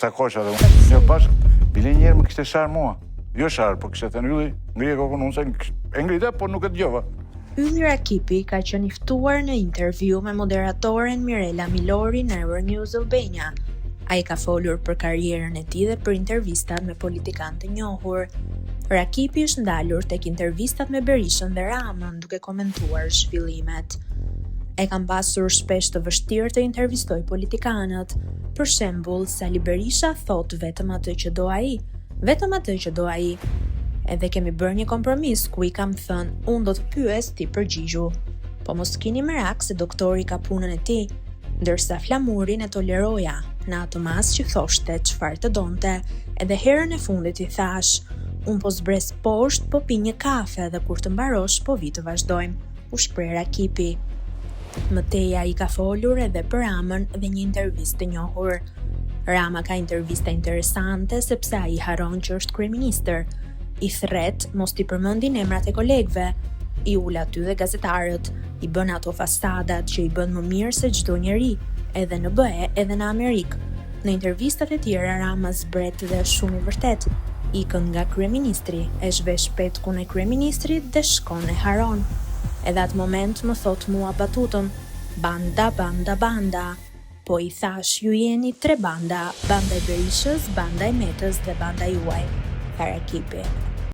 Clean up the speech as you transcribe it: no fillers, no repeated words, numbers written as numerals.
takosha dhe unë. Jo bashkë, bile njerë më kishte sharë mua. Jo sharë, po kishte thënë ylli, ngrije kokën unë se e ngrite, po nuk e dëgjova. Ylli Rakipi ka qenë i ftuar në intervju me moderatoren Mirela Milori në Euronews Albania. Ai ka folur për karrierën e tij dhe për intervistat me politikanë të njohur. Rakipi është ndalur tek intervistat me Berishën dhe Ramën duke komentuar zhvillimet. E kam pasur shpesh të vështirë të intervistoj politikanët. Për shembull, Sali Berisha thot vetëm atë që do ai, vetëm atë që do ai. Edhe kemi bërë një kompromis ku i kam thënë, unë do të pyes, ti përgjigju. Po mos keni merak se doktori ka punën e tij, ndërsa flamurin e toleroja, në atë mas që thoshte çfarë të donte, edhe herën e fundit i thash, unë po zbres poshtë, po pi një kafe dhe kur të mbarosh, po vi të vazhdojmë, u shpreh Rakipi. Mëteja i ka folur edhe për Ramën dhe një intervistë të njohur. Rama ka intervista interesante sepse ai haron që është kryeministër. I thret mos t'i përmendin emrat e kolegëve. I ul aty dhe gazetarët, i bën ato fasadat që i bën më mirë se çdo njeri, edhe në BE edhe në Amerikë. Në intervistat e tjera Rama zbret dhe është shumë i vërtet. Ikën nga kryeministri, e zhvesh petkun e kryeministrit dhe shkon e haron. Edhe atë moment më thot mua batutën, banda, banda, banda. Po i thash, ju jeni 3 banda, banda e Berishës, banda e Metës dhe banda juaj. Rakipi.